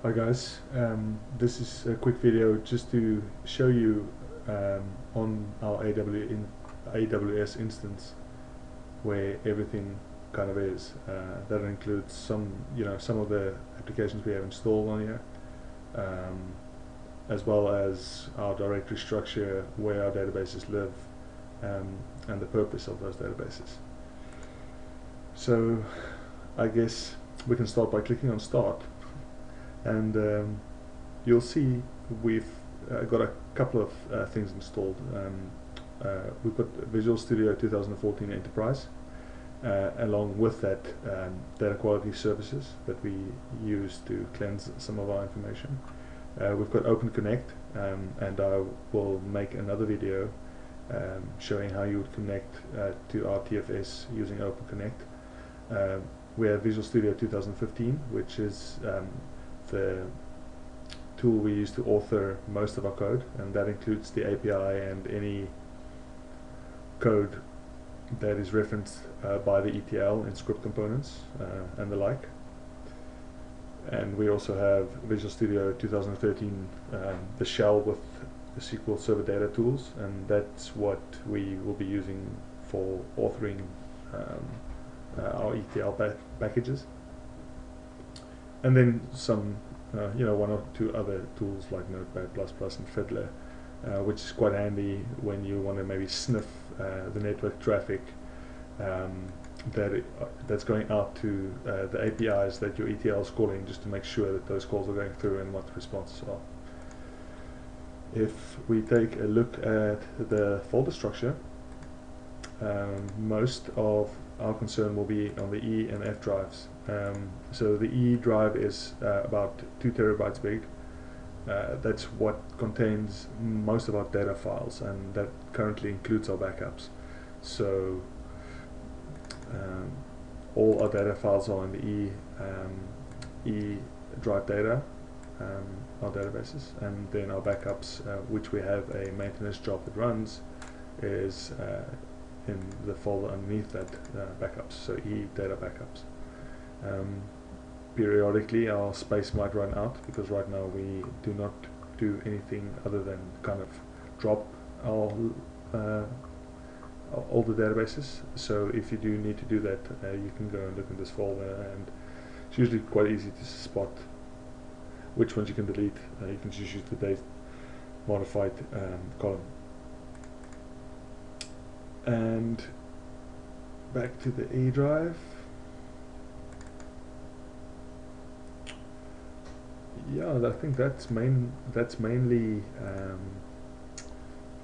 Hi guys, this is a quick video just to show you on our AWS instance where everything kind of is. That includes some of the applications we have installed on here, as well as our directory structure, where our databases live, and the purpose of those databases. So I guess we can start by clicking on Start. And you'll see we've got a couple of things installed. We've got Visual Studio 2014 Enterprise, along with that data quality services that we use to cleanse some of our information. We've got OpenConnect, and I will make another video showing how you would connect to our TFS using OpenConnect. We have Visual Studio 2015, which is the tool we use to author most of our code, and that includes the API and any code that is referenced by the ETL in script components and the like. And we also have Visual Studio 2013, the shell with the SQL Server data tools, and that's what we will be using for authoring our ETL packages. And then some, one or two other tools like Notepad++ and Fiddler, which is quite handy when you want to maybe sniff the network traffic that's going out to the APIs that your ETL is calling, just to make sure that those calls are going through and what the responses are. If we take a look at the folder structure, most of our concern will be on the E and F drives. So the E drive is about 2 terabytes big. That's what contains most of our data files, and that currently includes our backups. So all our data files are in the E drive data, our databases, and then our backups, which we have a maintenance job that runs, is in the folder underneath that, backups, so E data backups. Periodically our space might run out, because right now we do not do anything other than kind of drop our all the databases. So if you do need to do that, you can go and look in this folder, and it's usually quite easy to spot which ones you can delete. You can just use the date modified column. And back to the E drive. Yeah, I think that's mainly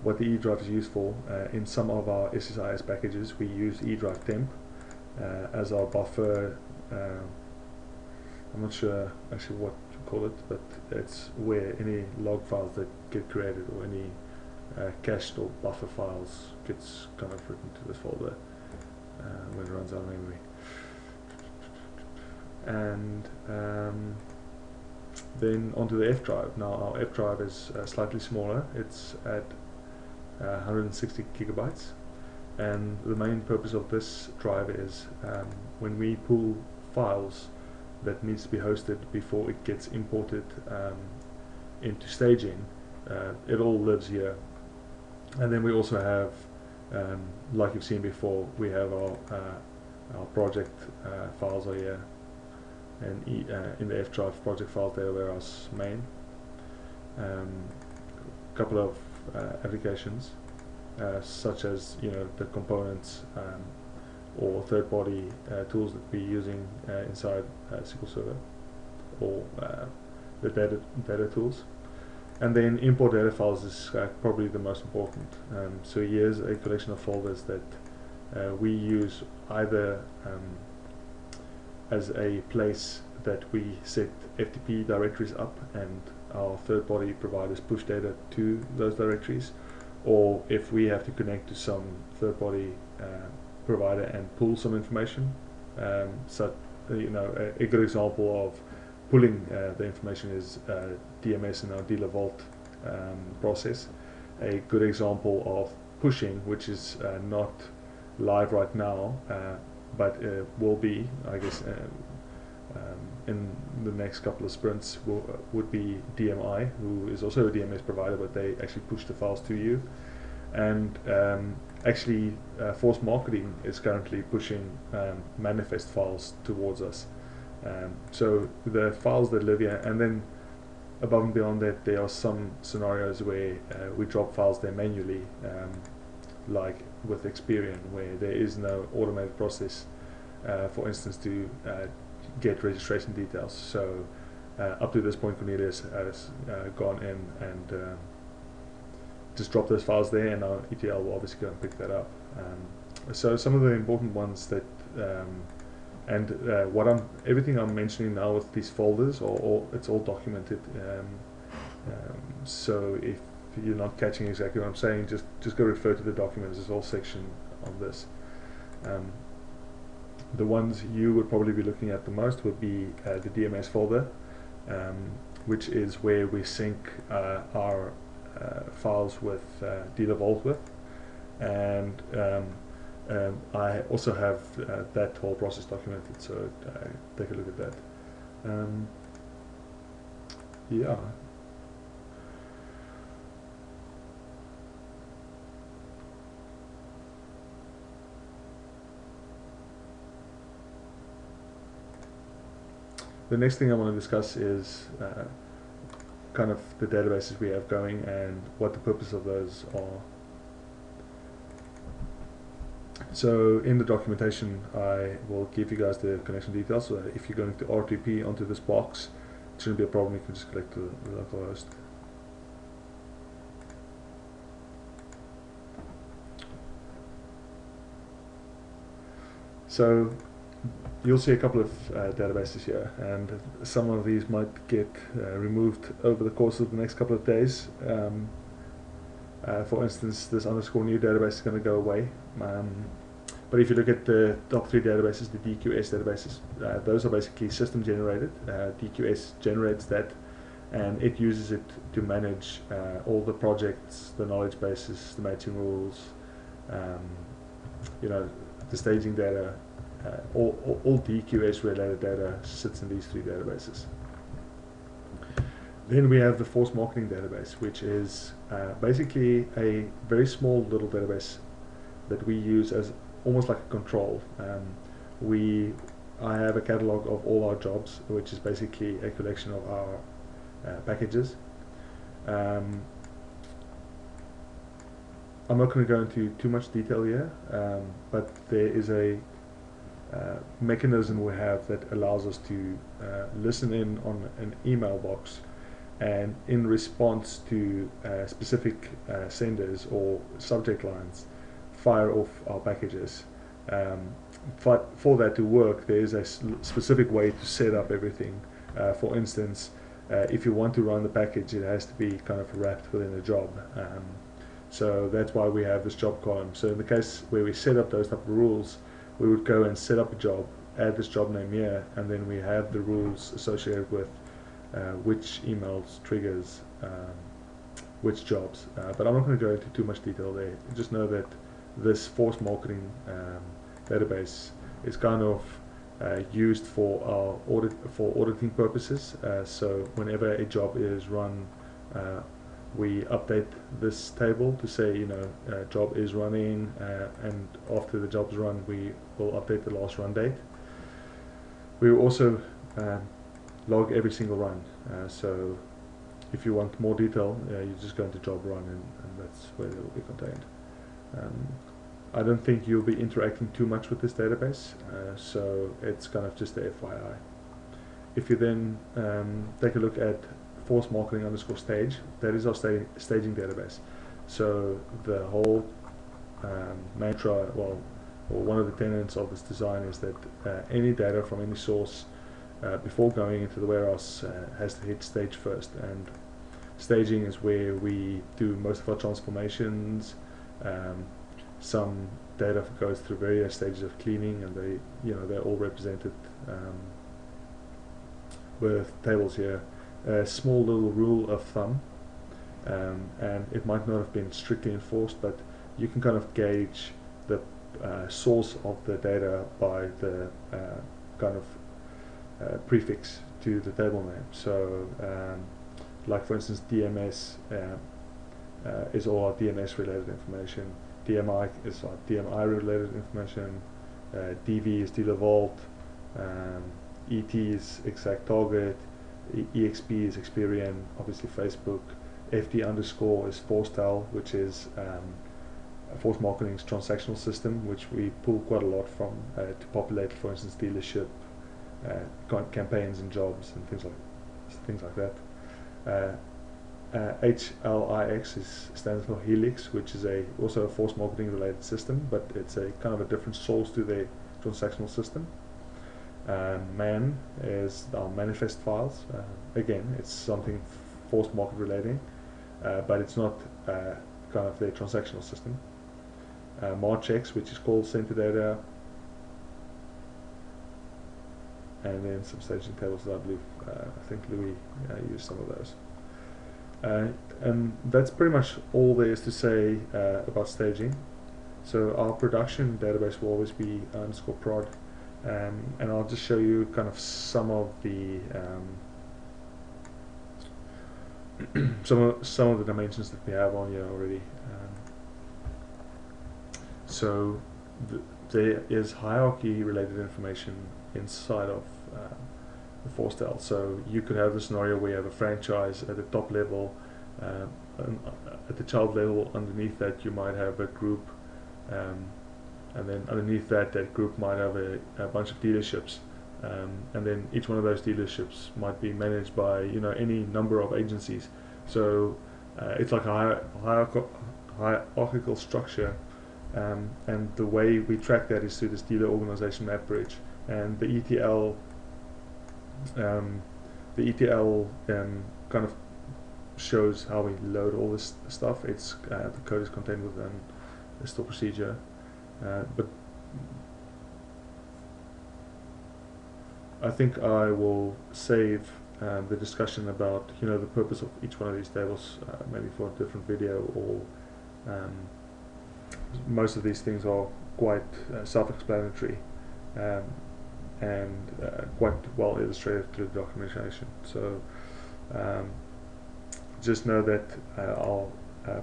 what the E drive is used for. In some of our SSIS packages, we use E drive temp as our buffer. I'm not sure actually what to call it, but it's where any log files that get created, or any cached or buffer files, gets kind of written to this folder when it runs out of memory. And then onto the F drive. Now our F drive is slightly smaller. It's at 160 gigabytes, and the main purpose of this drive is when we pull files that needs to be hosted before it gets imported into staging, it all lives here. And then we also have, like you've seen before, we have our project files are here, and in the F drive, project files data warehouse main. Couple of applications, such as the components or third-party tools that we're using inside SQL Server, or the data tools. And then import data files is probably the most important. So here's a collection of folders that we use either as a place that we set FTP directories up, and our third-party providers push data to those directories, or if we have to connect to some third-party provider and pull some information. So a good example of pulling the information is DMS in our Dealer Vault process. A good example of pushing, which is not live right now, but will be, I guess, in the next couple of sprints would be DMI, who is also a DMS provider, but they actually push the files to you. And actually, Force Marketing is currently pushing manifest files towards us. So the files that live here, and then above and beyond that, there are some scenarios where we drop files there manually, like with Experian, where there is no automated process, for instance, to get registration details. So up to this point, Cornelius has gone in and just dropped those files there, and our ETL will obviously go and pick that up. So some of the important ones that everything I'm mentioning now with these folders, it's all documented. So if you're not catching exactly what I'm saying, just go refer to the document. There's a whole section on this. The ones you would probably be looking at the most would be the DMS folder, which is where we sync our files with Dealer Vault with, and I also have that whole process documented, so take a look at that. Yeah. The next thing I want to discuss is kind of the databases we have going and what the purpose of those are. So in the documentation, I will give you guys the connection details. So if you're going to RTP onto this box, it shouldn't be a problem. You can just click the local host. So you'll see a couple of databases here, and some of these might get removed over the course of the next couple of days. For instance, this _new database is going to go away. But if you look at the top 3 databases, the DQS databases, those are basically system generated. DQS generates that, and it uses it to manage all the projects, the knowledge bases, the matching rules, the staging data. All DQS related data sits in these 3 databases. Then we have the Force Marketing database, which is basically a very small little database that we use as almost like a control. I have a catalog of all our jobs, which is basically a collection of our packages. I'm not going to go into too much detail here, but there is a mechanism we have that allows us to listen in on an email box, and in response to specific senders or subject lines, fire off our packages. But for that to work, there is a specific way to set up everything. For instance, if you want to run the package, it has to be kind of wrapped within a job. So that's why we have this job column. So in the case where we set up those type of rules, we would go and set up a job, add this job name here, and then we have the rules associated with which emails triggers which jobs. But I'm not going to go into too much detail there. Just know that this Force Marketing database is kind of used for our auditing purposes. So whenever a job is run, we update this table to say, job is running, and after the job's run, we will update the last run date. We will also log every single run. So if you want more detail, you just go into job run, and that's where they will be contained. I don't think you'll be interacting too much with this database, so it's kind of just a FYI. If you then take a look at Force Marketing _stage, that is our staging database. So the whole mantra, or one of the tenets of this design is that any data from any source before going into the warehouse has to hit stage first, and staging is where we do most of our transformations. Some data goes through various stages of cleaning, and they're all represented with tables here. A small little rule of thumb, and it might not have been strictly enforced, but you can kind of gauge the source of the data by the kind of prefix to the table name. So like for instance DMS is all our DNS related information, DMI is our DMI related information, DV is dealer vault, ET is exact target, EXP is Experian, obviously Facebook, FT underscore is Forestel, which is Force Marketing's transactional system, which we pull quite a lot from to populate, for instance, dealership campaigns and jobs and things like that. HLIX stands for Helix, which is also a Force Marketing related system, but it's a kind of a different source to the transactional system. MAN is our manifest files. Again, it's something Force Market relating, but it's not kind of the transactional system. MarchX, which is call center data, and then some staging tables that I believe I think Louis used some of those. And that's pretty much all there is to say about staging. So our production database will always be _prod, and I'll just show you kind of some of the some of the dimensions that we have on here already. So there is hierarchy related information inside of the Forestel. So you could have a scenario where you have a franchise at the top level, at the child level underneath that you might have a group, and then underneath that group might have a bunch of dealerships, and then each one of those dealerships might be managed by any number of agencies. So it's like a hierarchical structure, and the way we track that is through this dealer organization map bridge, and the ETL kind of shows how we load all this stuff. It's the code is contained within the store procedure, but I think I will save the discussion about the purpose of each one of these tables maybe for a different video, or most of these things are quite self-explanatory and quite well illustrated through the documentation. So just know that our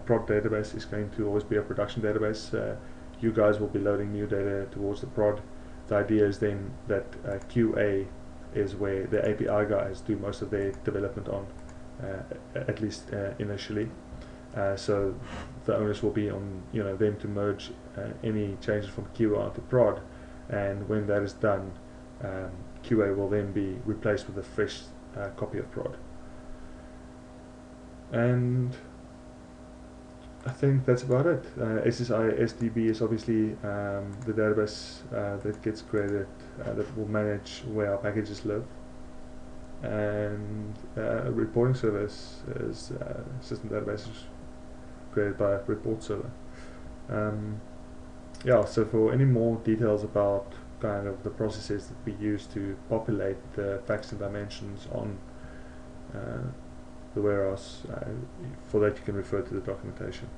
prod database is going to always be a production database. You guys will be loading new data towards the prod. The idea is then that QA is where the API guys do most of their development on, at least initially. So the onus will be on them to merge any changes from QA to prod, and when that is done, QA will then be replaced with a fresh copy of prod. And I think that's about it. SSI SDB is obviously the database that gets created that will manage where our packages live, and a reporting service is system databases created by a report server. Yeah, so for any more details about kind of the processes that we use to populate the facts and dimensions on the warehouse, for that you can refer to the documentation.